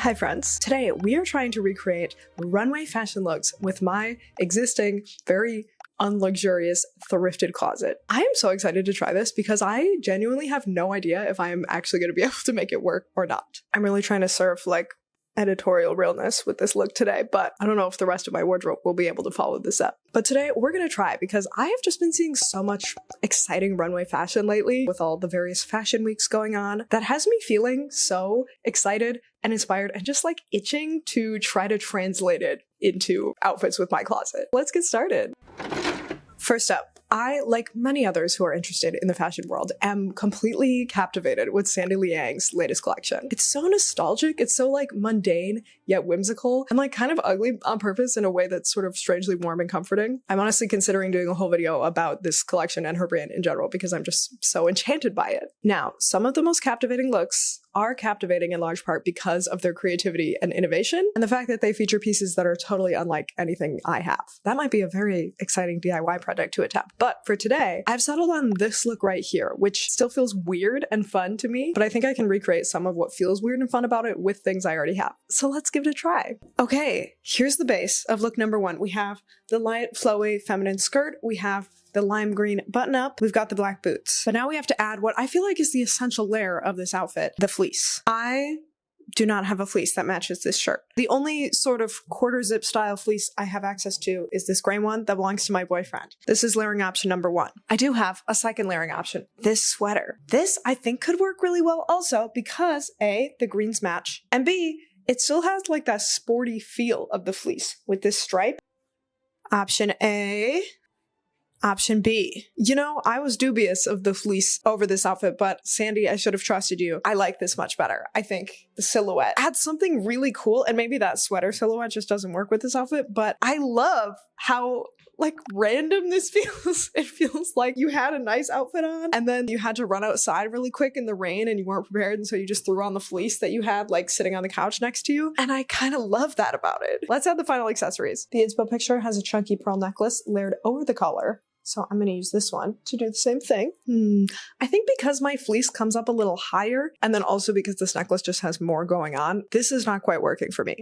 Hi friends, today we are trying to recreate runway fashion looks with my existing, very unluxurious thrifted closet. I am so excited to try this because I genuinely have no idea if I am actually going to be able to make it work or not. I'm really trying to serve like editorial realness with this look today, but I don't know if the rest of my wardrobe will be able to follow this up. But today we're gonna try because I have just been seeing so much exciting runway fashion lately with all the various fashion weeks going on that has me feeling so excited and inspired and just like itching to try to translate it into outfits with my closet. Let's get started. First up, I, like many others who are interested in the fashion world, am completely captivated with Sandy Liang's latest collection. It's so nostalgic, it's so like mundane, yet whimsical, and like kind of ugly on purpose in a way that's sort of strangely warm and comforting. I'm honestly considering doing a whole video about this collection and her brand in general because I'm just so enchanted by it. Now, some of the most captivating looks are captivating in large part because of their creativity and innovation, and the fact that they feature pieces that are totally unlike anything I have. That might be a very exciting DIY project to attempt. But for today, I've settled on this look right here, which still feels weird and fun to me, but I think I can recreate some of what feels weird and fun about it with things I already have. So let's give it a try. Okay, here's the base of look number one. We have the light, flowy, feminine skirt. We have the lime green button up. We've got the black boots. But now we have to add what I feel like is the essential layer of this outfit, the fleece. I do not have a fleece that matches this shirt. The only sort of quarter zip style fleece I have access to is this gray one that belongs to my boyfriend. This is layering option number one. I do have a second layering option, this sweater. This I think could work really well also because A, the greens match, and B, it still has like that sporty feel of the fleece with this stripe. Option A. Option B. You know, I was dubious of the fleece over this outfit, but Sandy, I should have trusted you. I like this much better. I think the silhouette adds something really cool, and maybe that sweater silhouette just doesn't work with this outfit, but I love how like random this feels. It feels like you had a nice outfit on and then you had to run outside really quick in the rain and you weren't prepared, and so you just threw on the fleece that you had like sitting on the couch next to you, and I kind of love that about it. Let's add the final accessories. The inspo picture has a chunky pearl necklace layered over the collar. So I'm going to use this one to do the same thing. I think because my fleece comes up a little higher, and then also because this necklace just has more going on, this is not quite working for me.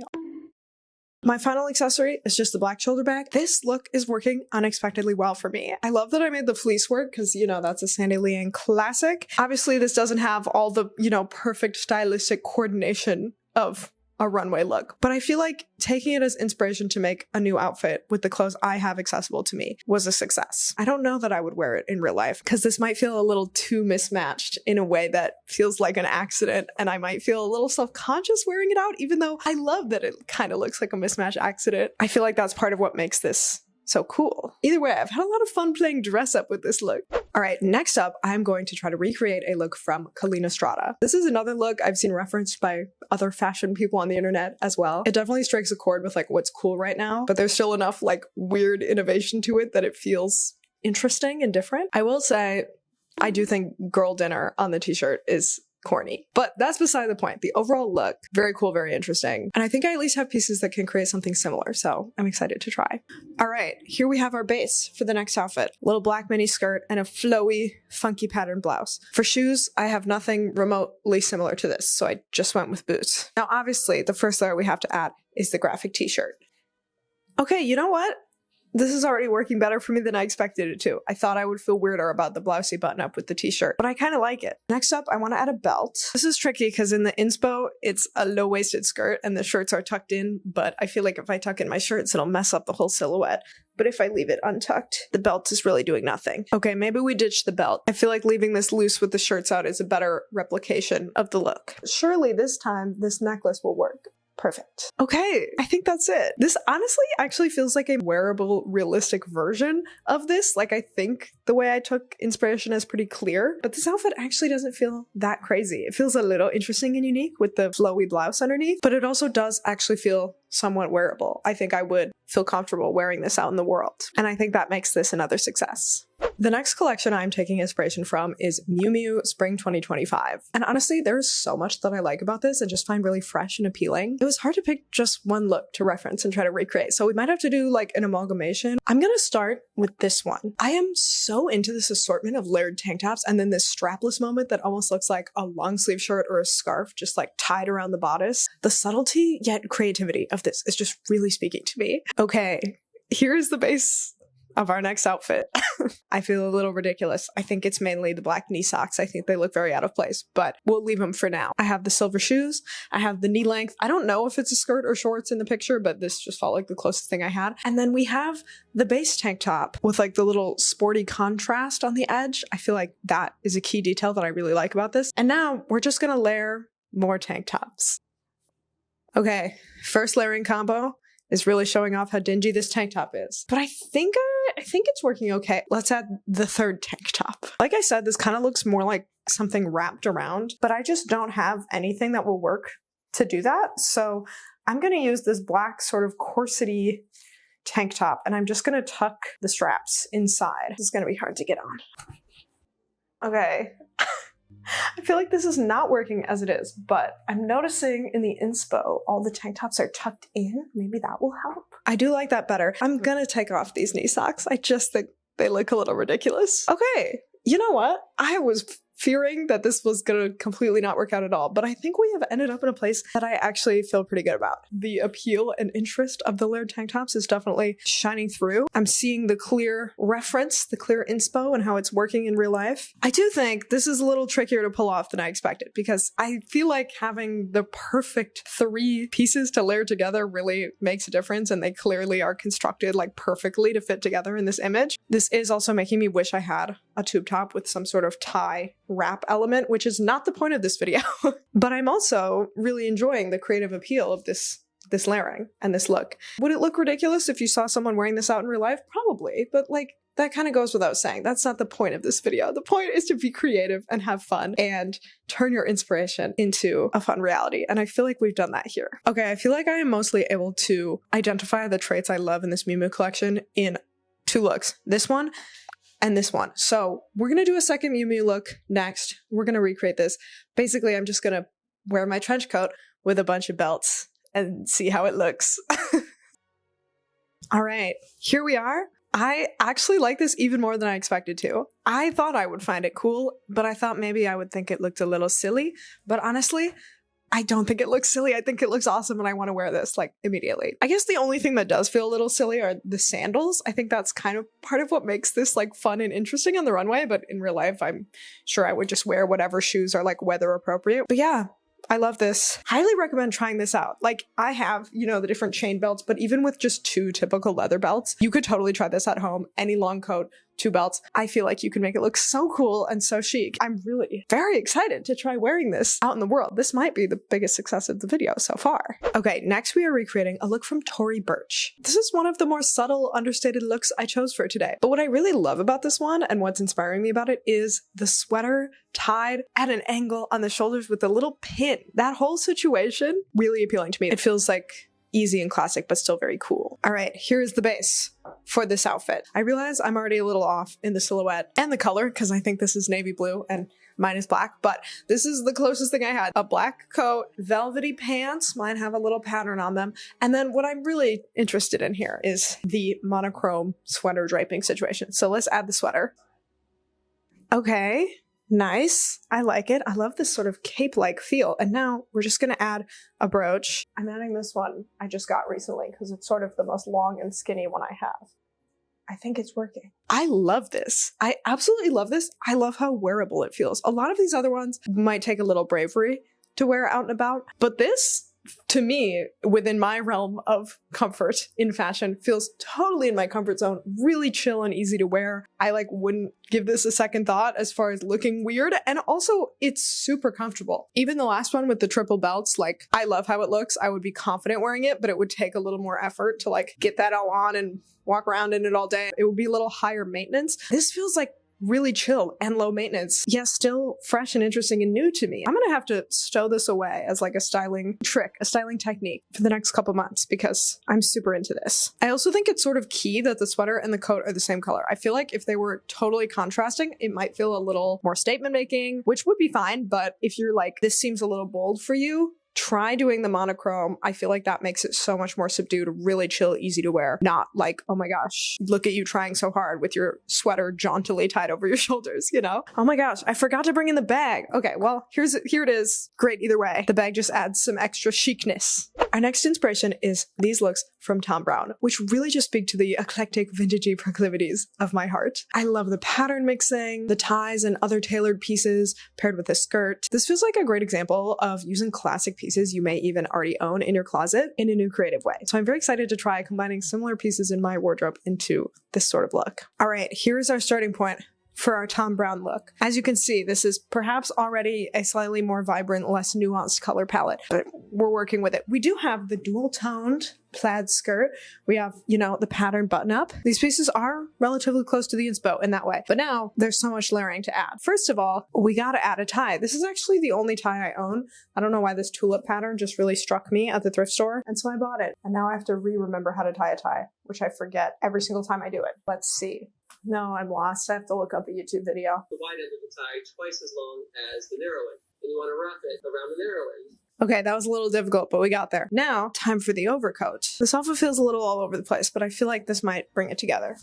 My final accessory is just the black shoulder bag. This look is working unexpectedly well for me. I love that I made the fleece work because, you know, that's a Sandy Liang classic. Obviously, this doesn't have all the, you know, perfect stylistic coordination of a runway look, but I feel like taking it as inspiration to make a new outfit with the clothes I have accessible to me was a success. I don't know that I would wear it in real life because this might feel a little too mismatched in a way that feels like an accident, and I might feel a little self-conscious wearing it out, even though I love that it kind of looks like a mismatched accident. I feel like that's part of what makes this so cool. Either way, I've had a lot of fun playing dress up with this look. All right, next up, I'm going to try to recreate a look from Kina Tam. This is another look I've seen referenced by other fashion people on the internet as well. It definitely strikes a chord with like what's cool right now, but there's still enough like weird innovation to it that it feels interesting and different. I will say, I do think girl dinner on the t-shirt is corny, but that's beside the point. The overall look, very cool, very interesting. And I think I at least have pieces that can create something similar, so I'm excited to try. All right, here we have our base for the next outfit. A little black mini skirt and a flowy, funky pattern blouse. For shoes, I have nothing remotely similar to this, so I just went with boots. Now, obviously, the first layer we have to add is the graphic t-shirt. Okay, you know what? This is already working better for me than I expected it to. I thought I would feel weirder about the blousey button up with the t-shirt, but I kind of like it. Next up, I want to add a belt. This is tricky because in the inspo, it's a low-waisted skirt and the shirts are tucked in, but I feel like if I tuck in my shirts, it'll mess up the whole silhouette. But if I leave it untucked, the belt is really doing nothing. Okay, maybe we ditch the belt. I feel like leaving this loose with the shirts out is a better replication of the look. Surely this time, this necklace will work. Perfect. Okay, I think that's it. This honestly actually feels like a wearable, realistic version of this. Like, I think the way I took inspiration is pretty clear, but this outfit actually doesn't feel that crazy. It feels a little interesting and unique with the flowy blouse underneath, but it also does actually feel somewhat wearable. I think I would feel comfortable wearing this out in the world, and I think that makes this another success. The next collection I'm taking inspiration from is Miu Miu Spring 2025. And honestly, there's so much that I like about this and just find really fresh and appealing. It was hard to pick just one look to reference and try to recreate, so we might have to do like an amalgamation. I'm gonna start with this one. I am so into this assortment of layered tank tops and then this strapless moment that almost looks like a long sleeve shirt or a scarf just like tied around the bodice. The subtlety yet creativity of this is just really speaking to me. Okay, here's the base of our next outfit. I feel a little ridiculous. I think it's mainly the black knee socks. I think they look very out of place, but we'll leave them for now. I have the silver shoes. I have the knee length. I don't know if it's a skirt or shorts in the picture, but this just felt like the closest thing I had. And then we have the base tank top with like the little sporty contrast on the edge. I feel like that is a key detail that I really like about this. And now we're just gonna layer more tank tops. Okay, first layering combo is really showing off how dingy this tank top is. But I think it's working okay. Let's add the third tank top. Like I said, this kind of looks more like something wrapped around, but I just don't have anything that will work to do that. So I'm gonna use this black sort of corsety tank top and I'm just gonna tuck the straps inside. This is gonna be hard to get on. Okay. I feel like this is not working as it is, but I'm noticing in the inspo, all the tank tops are tucked in. Maybe that will help. I do like that better. I'm gonna take off these knee socks. I just think they look a little ridiculous. Okay, you know what? I was fearing that this was gonna completely not work out at all, but I think we have ended up in a place that I actually feel pretty good about. The appeal and interest of the layered tank tops is definitely shining through. I'm seeing the clear reference, the clear inspo, and how it's working in real life. I do think this is a little trickier to pull off than I expected because I feel like having the perfect 3 pieces to layer together really makes a difference, and they clearly are constructed like perfectly to fit together in this image. This is also making me wish I had a tube top with some sort of tie wrap element, which is not the point of this video. But I'm also really enjoying the creative appeal of this layering and this look. Would it look ridiculous if you saw someone wearing this out in real life? Probably, but like that kind of goes without saying. That's not the point of this video. The point is to be creative and have fun and turn your inspiration into a fun reality. And I feel like we've done that here. Okay, I feel like I am mostly able to identify the traits I love in this Miu Miu collection in 2 looks. This one and this one. So we're gonna do a second Miu Miu look next. We're gonna recreate this. Basically, I'm just gonna wear my trench coat with a bunch of belts and see how it looks. All right, here we are. I actually like this even more than I expected to. I thought I would find it cool, but I thought maybe I would think it looked a little silly. But honestly, I don't think it looks silly. I think it looks awesome and I want to wear this like immediately. I guess the only thing that does feel a little silly are the sandals. I think that's kind of part of what makes this like fun and interesting on the runway, but in real life, I'm sure I would just wear whatever shoes are like weather appropriate. But yeah, I love this. Highly recommend trying this out. Like I have, you know, the different chain belts, but even with just 2 typical leather belts, you could totally try this at home. Any long coat, 2 belts. I feel like you can make it look so cool and so chic. I'm really very excited to try wearing this out in the world. This might be the biggest success of the video so far. Okay, next we are recreating a look from Tory Burch. This is one of the more subtle, understated looks I chose for today. But what I really love about this one and what's inspiring me about it is the sweater tied at an angle on the shoulders with a little pin. That whole situation really appealing to me. It feels like easy and classic, but still very cool. All right, here is the base for this outfit. I realize I'm already a little off in the silhouette and the color because I think this is navy blue and mine is black, but this is the closest thing I had. A black coat, velvety pants, mine have a little pattern on them. And then what I'm really interested in here is the monochrome sweater draping situation. So let's add the sweater. Okay. Nice. I like it. I love this sort of cape-like feel. And now we're just going to add a brooch. I'm adding this one I just got recently because it's sort of the most long and skinny one I have. I think it's working. I love this. I absolutely love this. I love how wearable it feels. A lot of these other ones might take a little bravery to wear out and about, but this, to me, within my realm of comfort in fashion, feels totally in my comfort zone, really chill and easy to wear. I like wouldn't give this a second thought as far as looking weird, and also it's super comfortable. Even the last one with the triple belts, like I love how it looks. I would be confident wearing it, but it would take a little more effort to like get that all on and walk around in it all day. It would be a little higher maintenance. This feels like really chill and low maintenance, yet still fresh and interesting and new to me. I'm gonna have to stow this away as like a styling trick, a styling technique for the next couple months because I'm super into this. I also think it's sort of key that the sweater and the coat are the same color. I feel like if they were totally contrasting, it might feel a little more statement making, which would be fine. But if you're like, this seems a little bold for you, try doing the monochrome. I feel like that makes it so much more subdued, really chill, easy to wear. Not like, oh my gosh, look at you trying so hard with your sweater jauntily tied over your shoulders, you know? Oh my gosh, I forgot to bring in the bag. Okay, well, here it is. Great either way. The bag just adds some extra chicness. Our next inspiration is these looks from Thom Browne, which really just speak to the eclectic vintagey proclivities of my heart. I love the pattern mixing, the ties and other tailored pieces paired with a skirt. This feels like a great example of using classic pieces you may even already own in your closet in a new creative way. So I'm very excited to try combining similar pieces in my wardrobe into this sort of look. All right, here's our starting point for our Thom Browne look. As you can see, this is perhaps already a slightly more vibrant, less nuanced color palette, but we're working with it. We do have the dual-toned plaid skirt. We have, you know, the pattern button-up. These pieces are relatively close to the inspo in that way, but now there's so much layering to add. First of all, we gotta add a tie. This is actually the only tie I own. I don't know why this tulip pattern just really struck me at the thrift store, and so I bought it. And now I have to remember how to tie a tie, which I forget every single time I do it. Let's see. No, I'm lost. I have to look up a YouTube video. The wide end of the tie twice as long as the narrow end, and you want to wrap it around the narrow end. Okay, that was a little difficult, but we got there. Now, time for the overcoat. This often feels a little all over the place, but I feel like this might bring it together.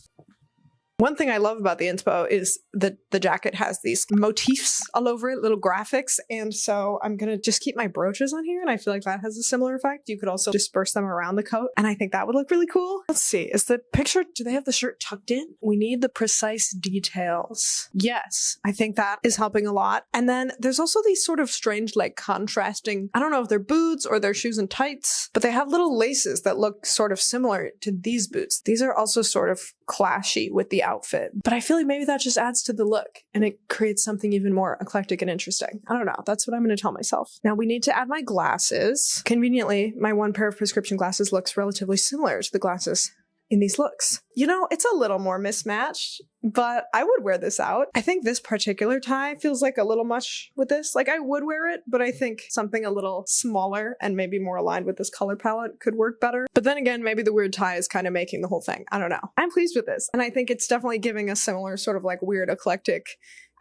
One thing I love about the inspo is that the jacket has these motifs all over it, little graphics, and so I'm gonna just keep my brooches on here, and I feel like that has a similar effect. You could also disperse them around the coat, and I think that would look really cool. Let's see, is the picture, do they have the shirt tucked in? We need the precise details. Yes, I think that is helping a lot. And then there's also these sort of strange, like contrasting, I don't know if they're boots or they're shoes and tights, but they have little laces that look sort of similar to these boots. These are also sort of clashy with the outfit, but I feel like maybe that just adds to the look and it creates something even more eclectic and interesting. I don't know. That's what I'm going to tell myself. Now we need to add my glasses. Conveniently, my one pair of prescription glasses looks relatively similar to the glasses in these looks. You know, it's a little more mismatched, but I would wear this out. I think this particular tie feels like a little much with this. Like I would wear it, but I think something a little smaller and maybe more aligned with this color palette could work better. But then again, maybe the weird tie is kind of making the whole thing. I don't know. I'm pleased with this. And I think it's definitely giving a similar sort of like weird eclectic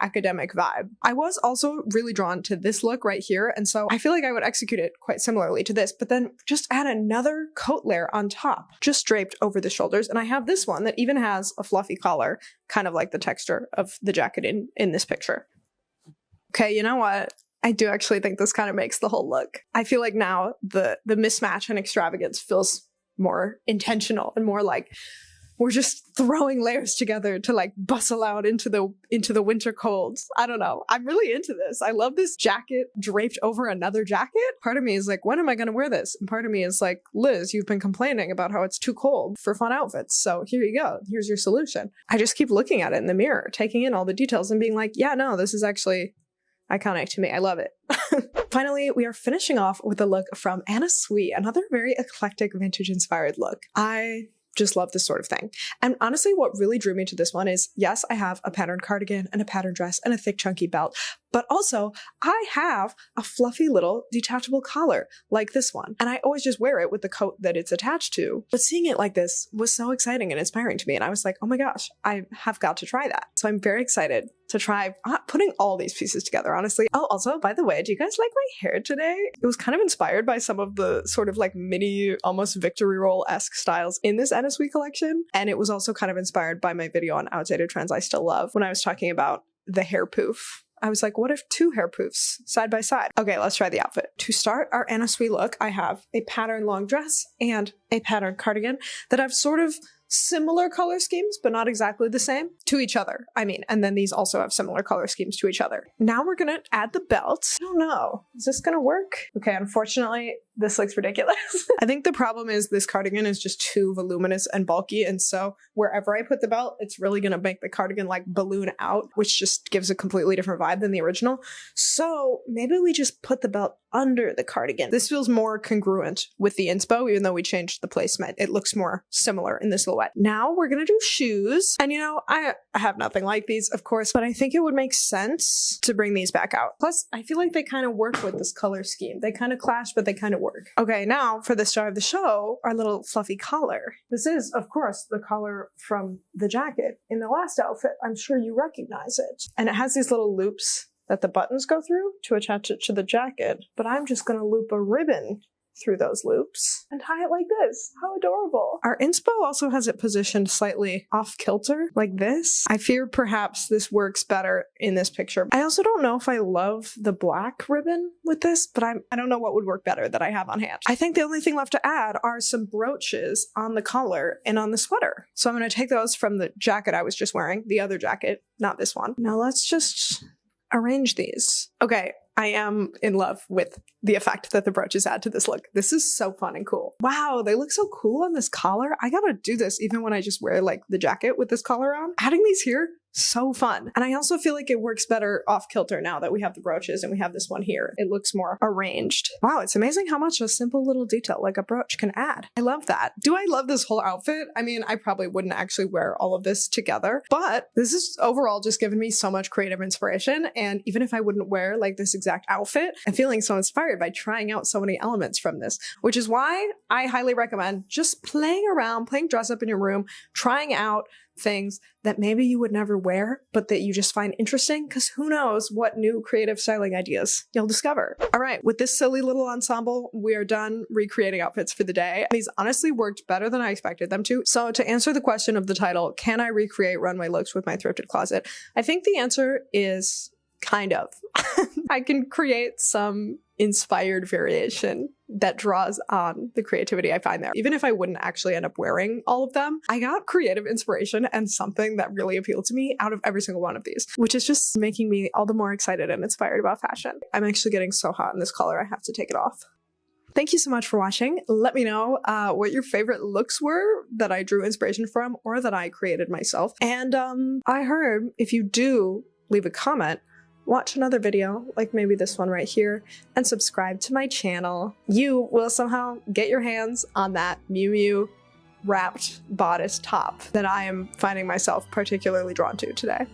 academic vibe. I was also really drawn to this look right here, and so I feel like I would execute it quite similarly to this, but then just add another coat layer on top, just draped over the shoulders. And I have this one that even has a fluffy collar, kind of like the texture of the jacket in this picture. Okay, you know what? I do actually think this kind of makes the whole look. I feel like now the mismatch and extravagance feels more intentional and more like we're just throwing layers together to like bustle out into the winter colds. I don't know. I'm really into this. I love this jacket draped over another jacket. Part of me is like, when am I going to wear this? And part of me is like, Liz, you've been complaining about how it's too cold for fun outfits. So here you go. Here's your solution. I just keep looking at it in the mirror, taking in all the details and being like, yeah, no, this is actually iconic to me. I love it. Finally, we are finishing off with a look from Anna Sui, another very eclectic vintage inspired look. I just love this sort of thing. And honestly, what really drew me to this one is, yes, I have a patterned cardigan and a patterned dress and a thick chunky belt, but also I have a fluffy little detachable collar like this one. And I always just wear it with the coat that it's attached to. But seeing it like this was so exciting and inspiring to me. And I was like, oh my gosh, I have got to try that. So I'm very excited to try putting all these pieces together, honestly. Oh, also, by the way, do you guys like my hair today? It was kind of inspired by some of the sort of like mini, almost Victory Roll-esque styles in this Anna Sui collection. And it was also kind of inspired by my video on outdated trends I still love when I was talking about the hair poof. I was like, what if two hair poofs side by side? Okay, let's try the outfit. To start our Anna Sui look, I have a patterned long dress and a patterned cardigan that have sort of similar color schemes, but not exactly the same to each other. I mean, and then these also have similar color schemes to each other. Now we're gonna add the belt. I don't know. Is this gonna work? Okay, unfortunately, this looks ridiculous. I think the problem is this cardigan is just too voluminous and bulky, and so wherever I put the belt, it's really gonna make the cardigan like balloon out, which just gives a completely different vibe than the original. So maybe we just put the belt under the cardigan. This feels more congruent with the inspo, even though we changed the placement. It looks more similar in this little silhouette. Now we're gonna do shoes. And you know, I have nothing like these, of course, but I think it would make sense to bring these back out. Plus, I feel like they kind of work with this color scheme. They kind of clash, but they kind of work. Okay, now for the star of the show, our little fluffy collar. This is, of course, the collar from the jacket in the last outfit. I'm sure you recognize it. And it has these little loops that the buttons go through to attach it to the jacket. But I'm just gonna loop a ribbon through those loops and tie it like this. How adorable. Our inspo also has it positioned slightly off kilter like this. I fear perhaps this works better in this picture. I also don't know if I love the black ribbon with this, but I don't know what would work better that I have on hand. I think the only thing left to add are some brooches on the collar and on the sweater. So I'm going to take those from the jacket I was just wearing, the other jacket, not this one. Now let's just arrange these. Okay, I am in love with the effect that the brooches add to this look. This is so fun and cool. Wow, they look so cool on this collar. I gotta do this even when I just wear like the jacket with this collar on. Adding these here, so fun. And I also feel like it works better off kilter now that we have the brooches and we have this one here. It looks more arranged. Wow, it's amazing how much a simple little detail like a brooch can add. I love that. Do I love this whole outfit? I mean, I probably wouldn't actually wear all of this together, but this is overall just given me so much creative inspiration. And even if I wouldn't wear like this exact outfit, I'm feeling so inspired by trying out so many elements from this, which is why I highly recommend just playing around, playing dress up in your room, trying out things that maybe you would never wear, but that you just find interesting, because who knows what new creative styling ideas you'll discover. All right, with this silly little ensemble, we are done recreating outfits for the day. These honestly worked better than I expected them to. So to answer the question of the title, can I recreate runway looks with my thrifted closet? I think the answer is kind of. I can create some inspired variation that draws on the creativity I find there. Even if I wouldn't actually end up wearing all of them, I got creative inspiration and something that really appealed to me out of every single one of these, which is just making me all the more excited and inspired about fashion. I'm actually getting so hot in this collar, I have to take it off. Thank you so much for watching. Let me know what your favorite looks were that I drew inspiration from or that I created myself. And I heard if you do leave a comment, watch another video, like maybe this one right here, and subscribe to my channel, you will somehow get your hands on that Miu Miu wrapped bodice top that I am finding myself particularly drawn to today.